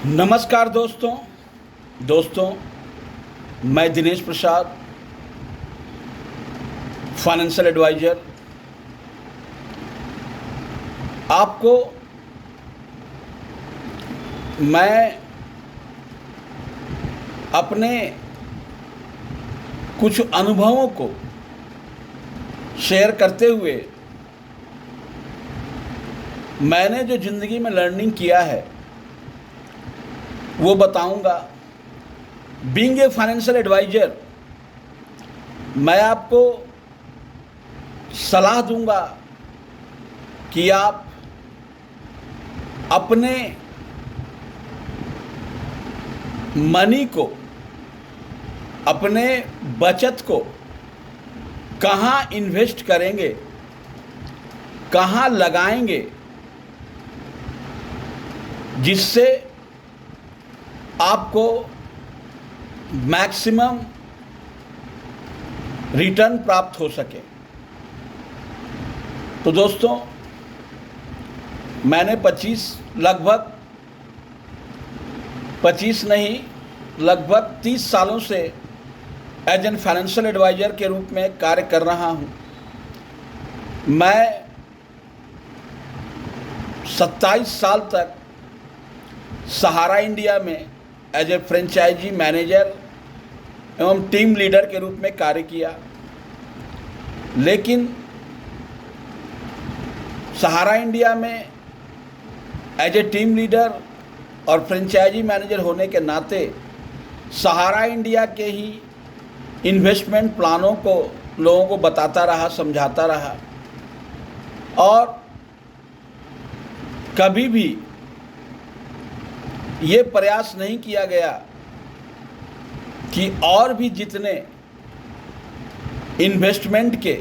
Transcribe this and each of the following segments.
नमस्कार दोस्तों मैं दिनेश प्रसाद, फाइनेंशियल एडवाइज़र आपको मैं अपने कुछ अनुभवों को शेयर करते हुए मैंने जो ज़िंदगी में लर्निंग किया है वो बताऊंगा। बीइंग ए फाइनेंशियल एडवाइज़र मैं आपको सलाह दूंगा कि आप अपने मनी को, अपने बचत को कहाँ इन्वेस्ट करेंगे, कहाँ लगाएंगे, जिससे आपको मैक्सिमम रिटर्न प्राप्त हो सके। तो दोस्तों, मैंने लगभग 30 सालों से एज एन फाइनेंशियल एडवाइज़र के रूप में कार्य कर रहा हूँ। मैं 27 साल तक सहारा इंडिया में एज ए फ्रेंचाइजी मैनेजर एवं टीम लीडर के रूप में कार्य किया, लेकिन सहारा इंडिया में एज ए टीम लीडर और फ्रेंचाइजी मैनेजर होने के नाते सहारा इंडिया के ही इन्वेस्टमेंट प्लानों को लोगों को बताता रहा, समझाता रहा, और कभी भी ये प्रयास नहीं किया गया कि और भी जितने इन्वेस्टमेंट के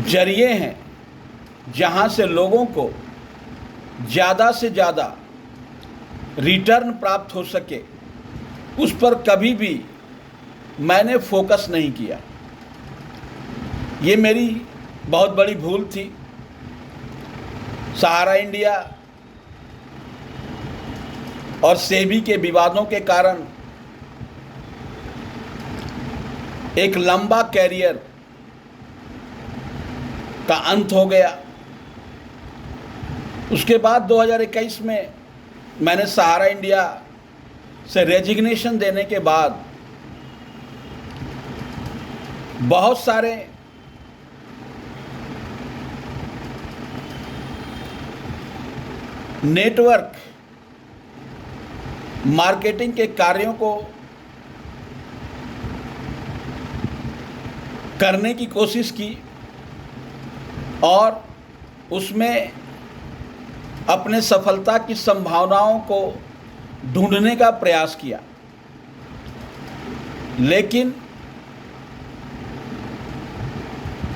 जरिए हैं जहां से लोगों को ज़्यादा से ज़्यादा रिटर्न प्राप्त हो सके, उस पर कभी भी मैंने फोकस नहीं किया। ये मेरी बहुत बड़ी भूल थी। सहारा इंडिया और सेबी के विवादों के कारण एक लंबा कैरियर का अंत हो गया। उसके बाद 2021 में मैंने सहारा इंडिया से रेजिग्नेशन देने के बाद बहुत सारे नेटवर्क मार्केटिंग के कार्यों को करने की कोशिश की और उसमें अपने सफलता की संभावनाओं को ढूंढने का प्रयास किया, लेकिन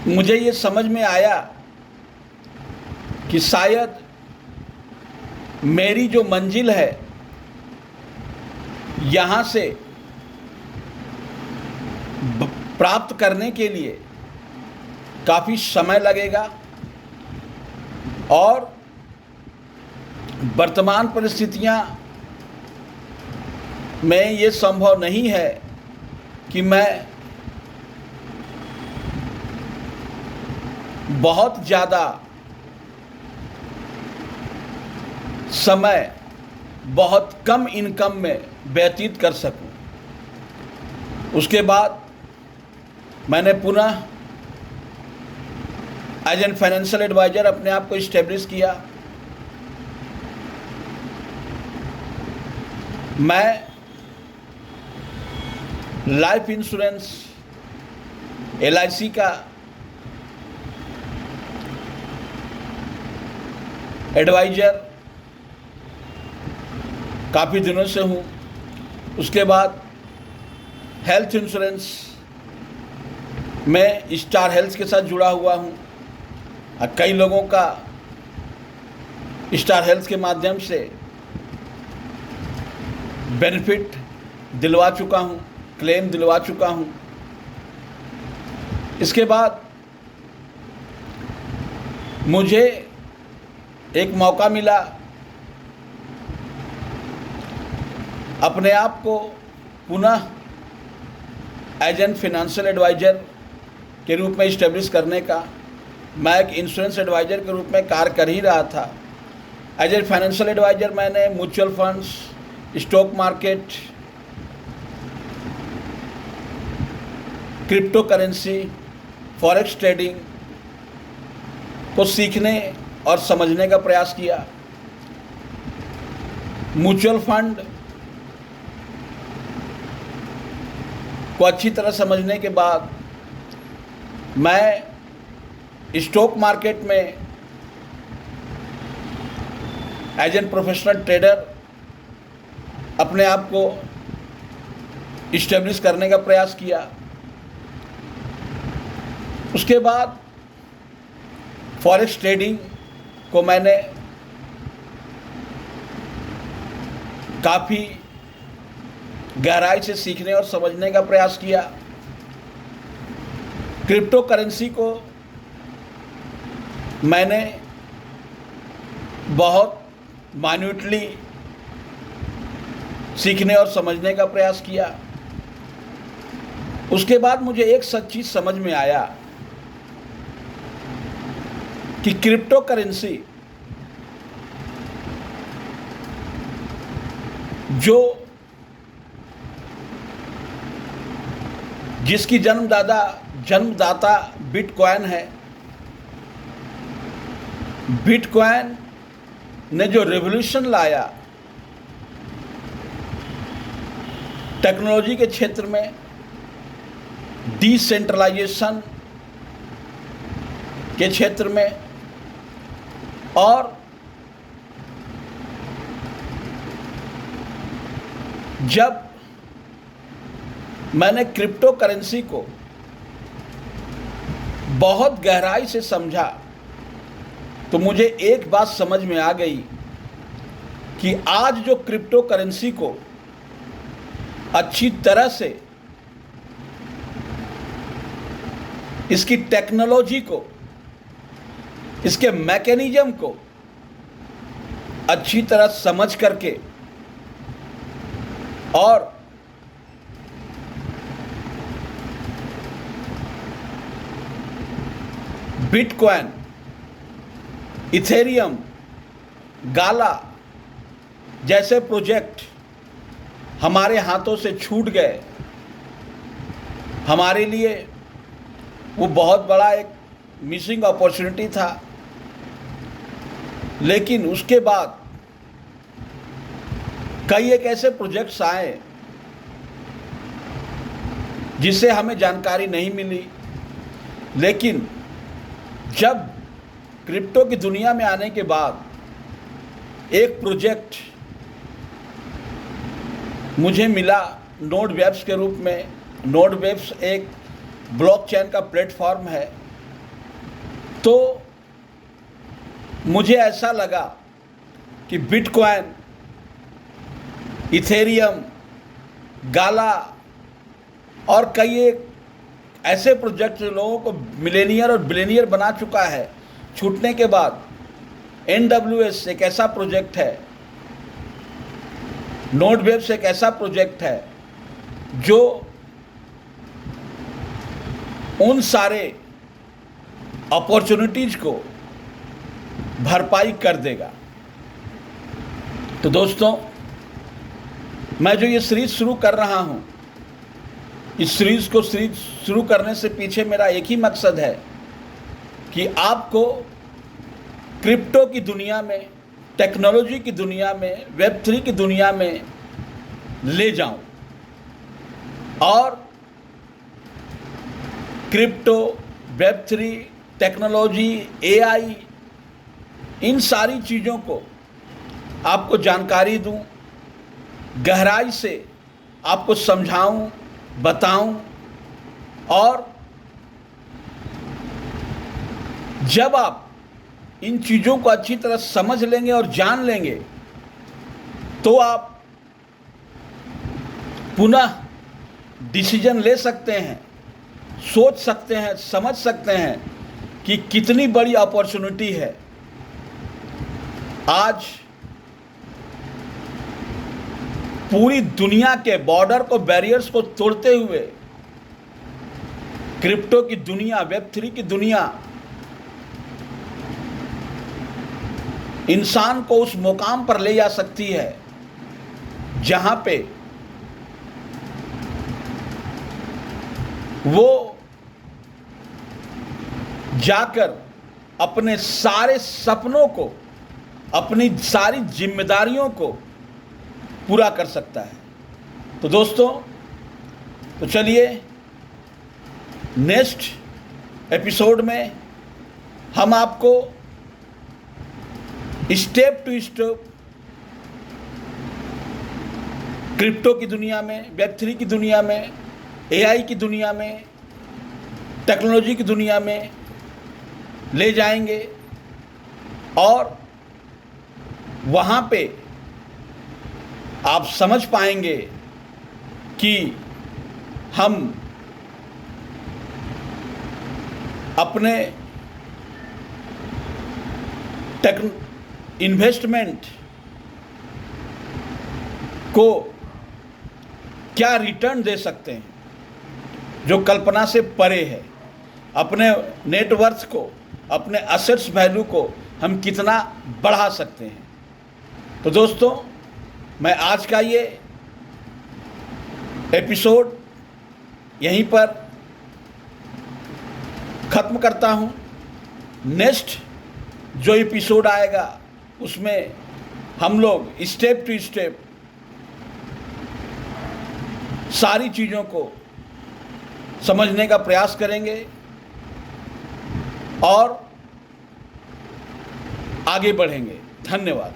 मुझे ये समझ में आया कि शायद मेरी जो मंजिल है यहाँ से प्राप्त करने के लिए काफ़ी समय लगेगा और वर्तमान परिस्थितियाँ में ये संभव नहीं है कि मैं बहुत ज़्यादा समय बहुत कम इनकम में व्यतीत कर सकूं। उसके बाद मैंने पुनः एज एन फाइनेंशियल एडवाइज़र अपने आप को इस्टेब्लिश किया। मैं लाइफ इंश्योरेंस LIC का एडवाइज़र काफ़ी दिनों से हूँ। उसके बाद हेल्थ इंश्योरेंस में स्टार हेल्थ के साथ जुड़ा हुआ हूँ और कई लोगों का स्टार हेल्थ के माध्यम से बेनिफिट दिलवा चुका हूँ, क्लेम दिलवा चुका हूँ। इसके बाद मुझे एक मौका मिला अपने आप को पुनः एज एन फिनेंशियल एडवाइज़र के रूप में इस्टेब्लिश करने का। मैं एक इंश्योरेंस एडवाइज़र के रूप में कार्य कर ही रहा था। एज ए फाइनेंशियल एडवाइज़र मैंने mutual funds, stock market, crypto currency, forex trading को सीखने और समझने का प्रयास किया। म्यूचुअल फंड को अच्छी तरह समझने के बाद मैं स्टॉक मार्केट में एज एन प्रोफेशनल ट्रेडर अपने आप को इस्टेब्लिश करने का प्रयास किया। उसके बाद फॉरेक्स ट्रेडिंग को मैंने काफ़ी गहराई से सीखने और समझने का प्रयास किया। क्रिप्टो करेंसी को मैंने बहुत माइन्यूटली सीखने और समझने का प्रयास किया। उसके बाद मुझे एक सच चीज़ समझ में आया कि क्रिप्टो करेंसी जिसकी जन्मदाता बिटकॉइन है, बिटकॉइन ने जो रेवोल्यूशन लाया टेक्नोलॉजी के क्षेत्र में, डिसेंट्रलाइजेशन के क्षेत्र में, और जब मैंने क्रिप्टो करेंसी को बहुत गहराई से समझा तो मुझे एक बात समझ में आ गई कि आज जो क्रिप्टो करेंसी को अच्छी तरह से, इसकी टेक्नोलॉजी को, इसके मैकेनिज्म को अच्छी तरह समझ करके और बिटकॉइन, इथेरियम, गाला जैसे प्रोजेक्ट हमारे हाथों से छूट गए, हमारे लिए वो बहुत बड़ा एक मिसिंग अपॉर्चुनिटी था। लेकिन उसके बाद कई एक ऐसे प्रोजेक्ट्स आए जिससे हमें जानकारी नहीं मिली, लेकिन जब क्रिप्टो की दुनिया में आने के बाद एक प्रोजेक्ट मुझे मिला नोडवेब्स के रूप में। नोडवेब्स एक ब्लॉकचेन का प्लेटफॉर्म है। तो मुझे ऐसा लगा कि बिटकॉइन, इथेरियम, गाला और कई एक ऐसे प्रोजेक्ट जो लोगों को मिलेनियर और बिलियनियर बना चुका है, छूटने के बाद NWS एक ऐसा प्रोजेक्ट है, नोडवेब्स एक ऐसा प्रोजेक्ट है जो उन सारे अपॉर्चुनिटीज़ को भरपाई कर देगा। तो दोस्तों, मैं जो ये सीरीज़ शुरू कर रहा हूँ, इस सीरीज़ को शुरू करने से पीछे मेरा एक ही मकसद है कि आपको क्रिप्टो की दुनिया में, टेक्नोलॉजी की दुनिया में, Web3 की दुनिया में ले जाऊं और क्रिप्टो, Web3, टेक्नोलॉजी, AI, इन सारी चीज़ों को आपको जानकारी दूं, गहराई से आपको समझाऊं, बताऊं। और जब आप इन चीज़ों को अच्छी तरह समझ लेंगे और जान लेंगे तो आप पुनः डिसीजन ले सकते हैं, सोच सकते हैं, समझ सकते हैं कि कितनी बड़ी अपॉर्चुनिटी है। आज पूरी दुनिया के बॉर्डर को, बैरियर्स को तोड़ते हुए क्रिप्टो की दुनिया, वेब3 की दुनिया इंसान को उस मुकाम पर ले जा सकती है जहां पे वो जाकर अपने सारे सपनों को, अपनी सारी जिम्मेदारियों को पूरा कर सकता है। तो दोस्तों, तो चलिए नेक्स्ट एपिसोड में हम आपको स्टेप टू स्टेप क्रिप्टो की दुनिया में, वेब3 की दुनिया में, एआई की दुनिया में, टेक्नोलॉजी की दुनिया में ले जाएंगे और वहाँ पे आप समझ पाएंगे कि हम अपने इन्वेस्टमेंट को क्या रिटर्न दे सकते हैं जो कल्पना से परे है। अपने नेटवर्थ को, अपने असेट्स वैल्यू को हम कितना बढ़ा सकते हैं। तो दोस्तों, मैं आज का ये एपिसोड यहीं पर ख़त्म करता हूँ। नेक्स्ट जो एपिसोड आएगा उसमें हम लोग स्टेप टू स्टेप सारी चीज़ों को समझने का प्रयास करेंगे और आगे बढ़ेंगे। धन्यवाद।